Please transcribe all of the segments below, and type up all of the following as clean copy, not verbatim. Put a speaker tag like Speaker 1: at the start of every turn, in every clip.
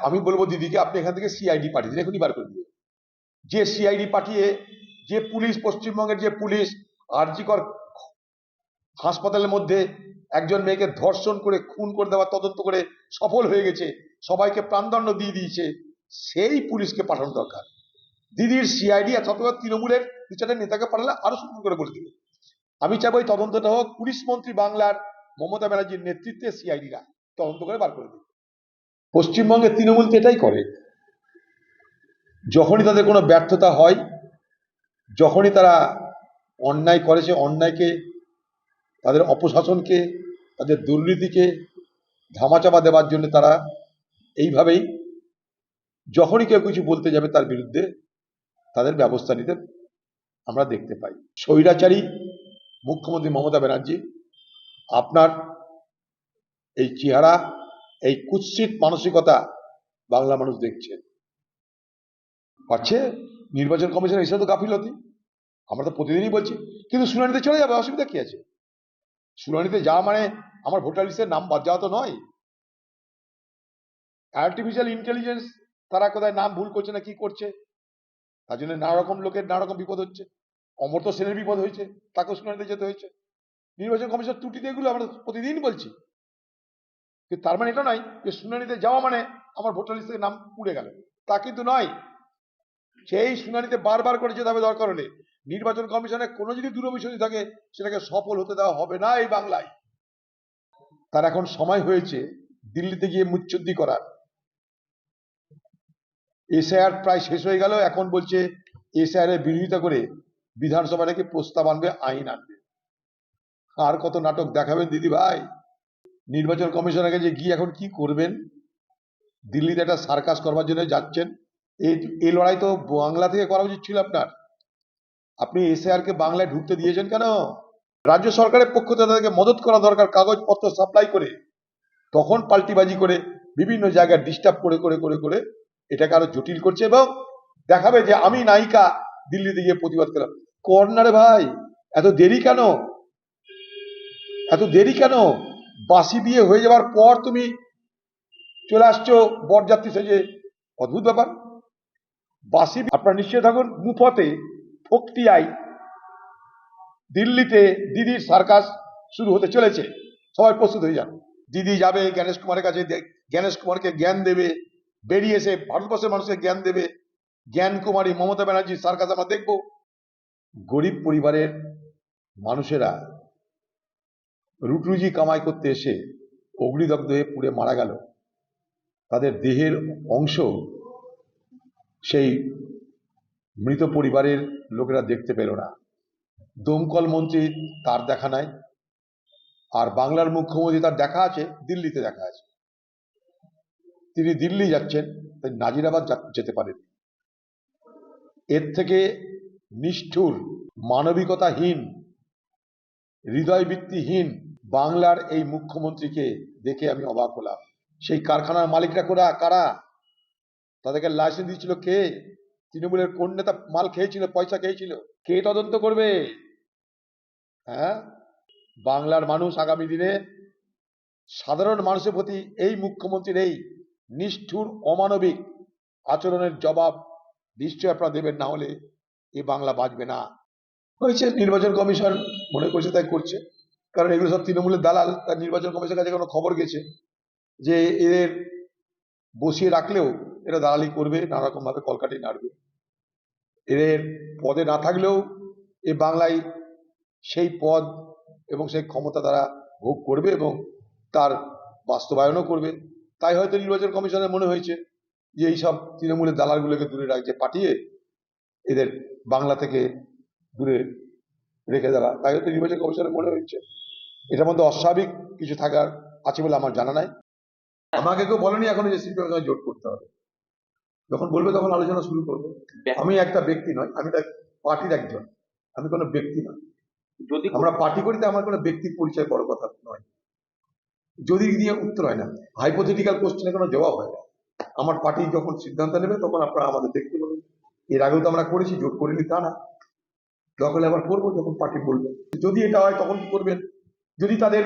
Speaker 1: আমি বলবো দিদিকে আপনি এখান থেকে সিআইডি পাঠিয়ে দিন, এখনই বার করে দিয়ে। যে সিআইডি পাঠিয়ে যে পুলিশ, পশ্চিমবঙ্গের যে পুলিশ আরজি কর হাসপাতালের মধ্যে একজন মেয়েকে ধর্ষণ করে খুন করে দেওয়ার তদন্ত করে সফল হয়ে গেছে, সবাইকে প্রাণদণ্ড দিয়ে দিয়েছে, সেই পুলিশকে পাঠানো দরকার। দিদির সিআইডি অথবা তৃণমূলের দু চারটে নেতাকে পাঠালে আরো সুন্দর করে বলে দিবে। আমি চাইবো এই তদন্তটা হোক পুলিশ মন্ত্রী বাংলার মমতা ব্যানার্জির নেতৃত্বে সিআইডিরা তদন্ত করে বার করে দিবে। পশ্চিমবঙ্গের তৃণমূল তো এটাই করে, যখনই তাদের কোনো ব্যর্থতা হয়, যখনই তারা অন্যায় করেছে, অন্যায়কে, তাদের অপশাসনকে, তাদের দুর্নীতিকে ধামাচাপা দেওয়ার জন্য তারা এইভাবেই যখনই কেউ কিছু বলতে যাবে তার বিরুদ্ধে তাদের ব্যবস্থা নিতে আমরা দেখতে পাই। স্বৈরাচারী মুখ্যমন্ত্রী মমতা ব্যানার্জি, আপনার এই চেহারা, এই কুৎসিত মানসিকতা বাংলা মানুষ দেখছে, পাচ্ছে। নির্বাচন কমিশন এসে তো গাফিলতি, আমরা তো প্রতিদিনই বলছি, কিন্তু শুনানিতে চলে যাবে, অসুবিধা কি আছে? শুনানিতে যাওয়া মানে আমার ভোটার লিস্টের নাম বাদ যাওয়া তো নয়। আর্টিফিশিয়াল ইন্টেলিজেন্স তারা কোথায় নাম ভুল করছে না কি করছে, তার জন্য নানা রকম লোকের নানা রকম বিপদ হচ্ছে। অমর্ত্য সেনের বিপদ হয়েছে, তাকেও শুনানিতে যেতে হয়েছে। নির্বাচন কমিশন ত্রুটি এগুলো আমরা প্রতিদিন বলছি, কিন্তু তার মানে এটা নয় যে শুনানিতে যাওয়া মানে আমার ভোটার লিস্ট থেকে নাম পুড়ে গেল, তা কিন্তু নয়। সেই শুনানিতে বারবার করে যেতে হবে, দরকার হলে নির্বাচন কমিশনের কোনো যদি দুরভিসন্ধি থাকে সেটাকে সফল হতে দেওয়া হবে না এই বাংলায়। তার এখন সময় হয়েছে দিল্লিতে গিয়ে মুচ্ছুদ্দি করার। এসআইআর প্রায় শেষ হয়ে গেল, এখন বলছে এসআইআর এর বিরোধিতা করে বিধানসভা থেকে প্রস্তাব আনবে, আইন আনবে। আর কত নাটক দেখাবেন দিদি ভাই? নির্বাচন কমিশনের কাছে গিয়ে এখন কি করবেন? দিল্লিতে একটা সার্কাস করবার জন্য যাচ্ছেন। এই লড়াই তো বাংলা থেকে করা উচিত ছিল আপনার। আপনি এসআইআর কে বাংলায় ঢুকতে দিয়েছেন কেন? রাজ্য সরকারের পক্ষ থেকে তাদেরকে মদত করা দরকার, কাগজপত্র সাপ্লাই করে। তখন পাল্টিবাজি করে বিভিন্ন জায়গায় ডিস্টার্ব করে করে করে করে এটাকে আরো জটিল করছে এবং দেখাবে যে আমি নায়িকা দিল্লিতে গিয়ে প্রতিবাদ করলাম। কর্নারে ভাই, এত দেরি কেন? এত দেরি কেন? বাসি বিয়ে হয়ে যাওয়ার পর তুমি চলে আসছো বরযাত্রী সেজে, অদ্ভুত ব্যাপার। বাসি আপনারা নিশ্চয় থাকুন, মুফতে ফোকটিয়ায় দিল্লিতে দিদির সার্কাস শুরু হতে চলেছে, সবাই প্রস্তুত হয়ে যান। দিদি যাবে জ্ঞানেশ কুমারের কাছে, জ্ঞানেশ কুমারকে জ্ঞান দেবে, বেরিয়ে এসে ভারতবর্ষের মানুষকে জ্ঞান দেবে। জ্ঞান কুমারী মমতা ব্যানার্জির সার্কাস আমরা দেখবো। গরিব পরিবারের মানুষেরা রুটি কামাই করতে এসে অগ্নিদগ্ধ হয়ে পুড়ে মারা গেল, তাদের দেহের অংশ সেই মৃত পরিবারের লোকেরা দেখতে পেল না। দমকল মন্ত্রী তার দেখা নাই, আর বাংলার মুখ্যমন্ত্রী তার দেখা আছে, দিল্লিতে দেখা আছে। তিনি দিল্লি যাচ্ছেন, তাই নাজিরাবাদ যেতে পারেন। এর থেকে নিষ্ঠুর, মানবিকতাহীন, হৃদয়বৃত্তিহীন বাংলার এই মুখ্যমন্ত্রীকে দেখে আমি অবাক হলাম। সেই কারখানার মালিকরা কারা? তাদেরকে লাইসেন্স দিয়েছিল কে? তৃণমূলের কোন নেতা মাল খেয়েছিল, পয়সা খেয়েছিল? কে তদন্ত করবে? হ্যাঁ, বাংলার মানুষ আগামী দিনে সাধারণ মানুষের প্রতি এই মুখ্যমন্ত্রীর এই নিষ্ঠুর অমানবিক আচরণের জবাব নিশ্চয় আপনারা দেবেন, না হলে এই বাংলা বাঁচবে না। হয়েছে নির্বাচন কমিশন মনে করছে তাই করছে, কারণ এগুলো সব তৃণমূলের দালাল। তার নির্বাচন কমিশনের কাছে কোনো খবর গেছে যে এদের বসিয়ে রাখলেও এরা দালালি করবে, নানা রকম ভাবে কলকাঠি নাড়বে। এদের পদে না থাকলেও এ বাংলায় সেই পদ এবং সেই ক্ষমতা তারা ভোগ করবে এবং তার বাস্তবায়নও করবে। তাই হয়তো নির্বাচন কমিশনের মনে হয়েছে যে এইসব তৃণমূলের দালালগুলোকে দূরে রাখছে, পাঠিয়ে এদের বাংলা থেকে দূরে রেখে দেওয়া। তাই হয়তো নির্বাচন কমিশনের মনে হয়েছে। এটার মধ্যে অস্বাভাবিক কিছু থাকার আছে বলে আমার জানা নাই। আমাকে কেউ বলেনি এখনো যে সিপিএম এর সঙ্গে জোট করতে হবে। যখন বলবে তখন আলোচনা শুরু করবো। আমি একটা ব্যক্তি নয়, আমি পার্টির একজন, আমি কোনো ব্যক্তি নয়। যদি আমরা পার্টি করি, আমার কোনো ব্যক্তির পরিচয় বড় কথা নয়। যদি দিয়ে উত্তর হয় না, হাইপোথেটিক্যাল কোশ্চেনে কোনো জবাব হয় না। আমার পার্টি যখন সিদ্ধান্ত নেবে তখন আপনারা আমাদের দেখতে বলুন। এর আগেও তো আমরা করেছি, জোট করিনি তা না, দরকার আবার করবো যখন পার্টি বলবে। যদি এটা হয় তখন কি করবেন? যদি তাদের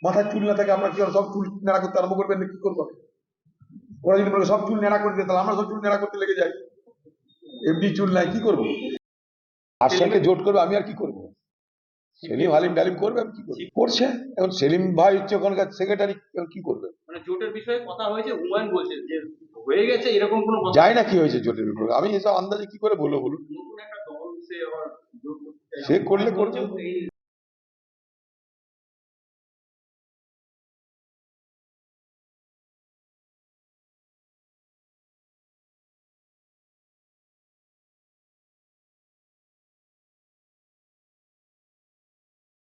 Speaker 1: মাথায় চুল না থাকে, আমরা কি সব চুল নাড়া করতে আরম্ভ করবেন, কি করবো? ওরা যদি বলে সব চুল নেড়া করে দিতে, তাহলে আমরা সব চুল নেড়া করতে লেগে যাই। এমনি চুল নাই, কি করবো? আর সঙ্গে জোট করবে, আমি আর কি করবো? সেলিম হালিম ডালিম করবে, আমি কি করবো? করছে এখন সেলিম ভাই হচ্ছে ওখানকার সেক্রেটারি, কি করবে?
Speaker 2: মানে জোটের বিষয়ে কথা হয়েছে, হুমায়ুন বলছে যে হয়ে গেছে, এরকম কোনো কথা
Speaker 1: যায় না কি হয়েছে জোটের ব্যাপারে, আমি এসব আন্দাজে কি করে বলবো বলুন?
Speaker 2: নতুন একটা দল সে আবার জোট করতে চাইছে।
Speaker 1: সে করলে করবে।
Speaker 2: বলছে এই